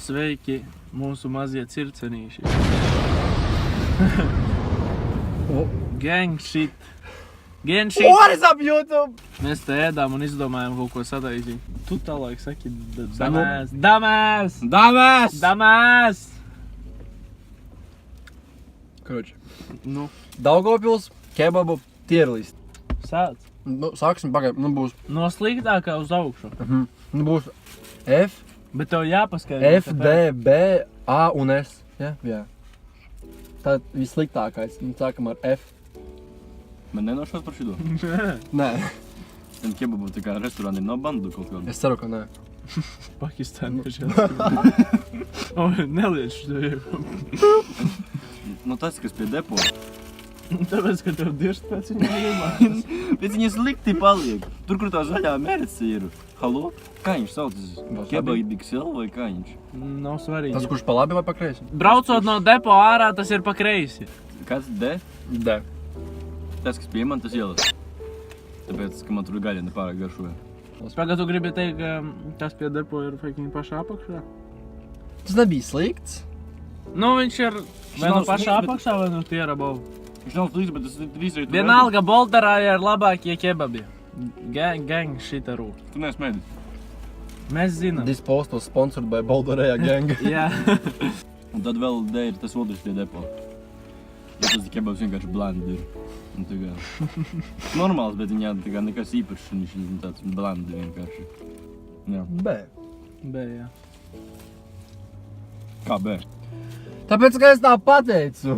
Sveiki, mūsu mazie circenīši. Gang shit. Gang shit. What is up, YouTube? Mēs te ēdām un izdomājām kaut ko sataisīt. Tu tālāk saki, Damās. Damās! Damās! Damās! Korоче, Nu, Daugavpils, kebabu, tierlist. sāc. Nu, sāksim pagaid, būs. No sliktākā uz augšu. Būs F, Bet tev jāpaskaidro. F, D, B, A un S. Jā. Tā vissliktākais. Sākam ar F. Man nenošās par šito. Nē, Tam kebabu tā kā restorāni nav bandu kaut kādu. es ceru, ka nē. Pakistānieši. O, neliec šo. Nu tas, kas pie depo. Tāpēc, ka tev dirst pēc viņa iemācas. Pēc viņa slikti paliek. Tur, kur tā zaļā mērce ir. Halo? Kā viņš saucas? Kebabu XL vai kā viņš? Nav svarīgi. Tas, kurš pa labi vai pa kreisi? Braucot no depo ārā, tas ir pa kreisi. Kāds D? D. Tas, kas pie man, tas ielas. Tāpēc, ka man tur gaļa nepārāk garšoja. Pagad, tu gribi teikt, ka tas pie depo ir fucking pašā apakšā? Tas nebija slikts. Nu, viņš ir vai no nav pašā slikts, bet- apakšā, vai no tiera bovu. Viņš nav slikts, bet tas ir trīsreiz. Vienalga, Bolterā ir labākie kebabi. Gang šita rūk. Tu neesi mēdis. Mēs zinām. This post was sponsored by Bolderēja gang. Jā. Un tad vēl D ir tas otrs pie depo. Ja tas kebabs vienkārši blend ir. Un tā kā normāls, bet viņā tā kā nekas īpašs. Viņš ir tāds blend vienkārši. Jā. B. B, jā. Kā B? Tāpēc, ka es tā pateicu.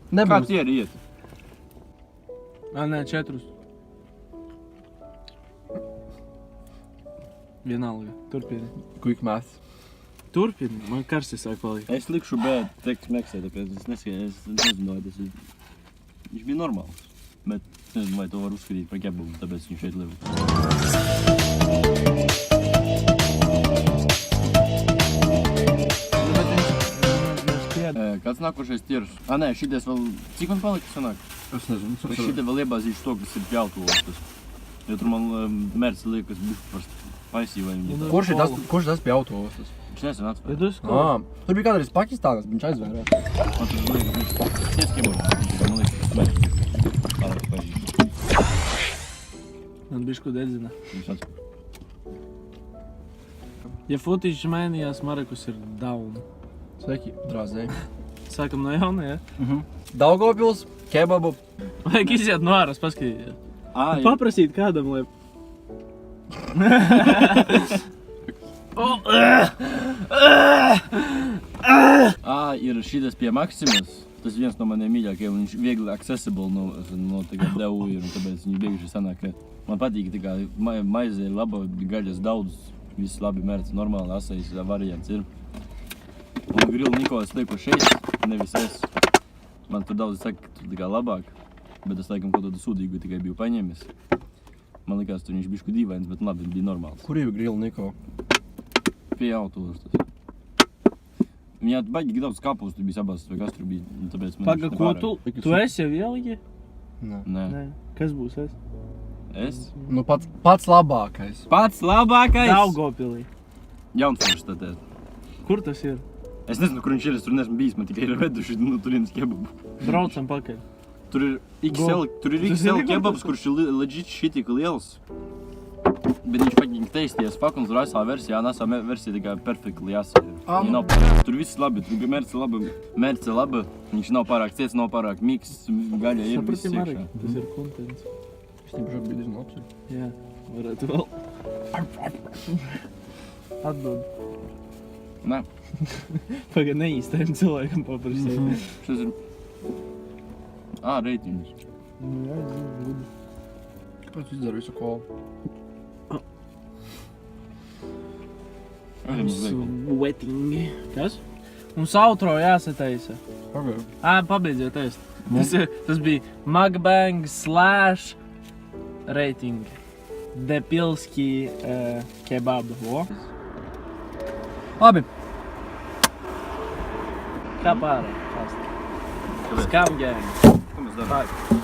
Kā Nebūs. tie ir iet? Nē, 4. Vienalga. Turpini. Quick math. Turpini. Man karsti sāk palikt. Es likšu B tekstu meksē, tāpēc es nezinu, vai tas ir. Viņš bija normāls. Bet es nezinu, vai to var uzskatīt par kebabu, tāpēc viņš šeit liv. Kāds nākošais tiers? Nē, šities vēl... Cik man palika sanāk? Es nezinu. Es šitie vēl iebāzīšu to, kas ir pie autoostas. Jo tur man mērci liekas bišķi par spaisī vai viņa. Kurš tas pie autoostas? Viņš nesen atspēja. Ja tu esi Tur bija kādreiz Pakistānas, bet viņš aizvērās. Man tur liekas bišķi. Ties kebabu. Man liekas, tas mērķis. Tālāk paļīgi. Man bišku dedzina. Viņš atspēja. Ja footage mainījās, Marekus ir down. Sveiki, drāzēji. Sākam no jauna, ja? Daugavpils, kebabu. Vajag iziet no āras, paskatīties. Jā. Paprasīt kādam, lai... Ir šitas pie Maksimas. Tas viens no maniem mīļākajiem, viņš viegli accessible no tā kā devu ir, un tāpēc viņi bieži sanāk, ka man patīk tā kā maize ir laba, gaļas daudz, viss labi mērts, normāli asais variants ir. Un grilu Nikolas lieku šeit, nevis es. Man tur daudz saka, ka tur tā kā labāk, bet es laikam kaut tādu sūdīgu tikai biju paņēmis. Man likās, tur viņš bišku dīvains, bet labi, bija normāls. Kur ir grill, Niko? Pie autostas. Viņā baigi daudz kapustu bija sabāstas, vai kas tur bija, tāpēc man Paga, ko tu esi jau ieligi? Nē. Nē. Nē. Kas būs es? Es? Nu, pats labākais. Pats labākais! Daugavpilī. Jaunforšs tātad. Kur tas ir? Es nezinu, kur viņš ir, es tur neesmu bijis, man tikai ir veduši no turienes kebabu. Braucam pakaļ. Tur ir XL, Tas ir XL kebabs, kurš ir legit šitik liels. Bet viņš fucking taisties fuck, un tur asā versijā, un asā versija tikai perfectly asā ir. Viņa nav pārāk, tur viss labi, tur mērce laba, viņš nav pārāk ciets, nav pārāk miks, gaļa ir viss Saprati, Marek, iekšā. tas ir kontents. Es tiešām biju diezgan labs. Jā, varētu vēl. Atdod. Nē, Paga, neīstajam cilvēkam paprasīt. šis ir... Reitiņus. Nu jā, es zinu, gudi. Kāpēc izdara visu kolu? Sweating. Kas? Mums outro jāsataisa. Pagaid. Pabeidziet ēst. Tas bija Mukbang / rating. Depilski kebab. O? Labi. Kā pārāk? Scam gang. Ko mēs darām? Fuck.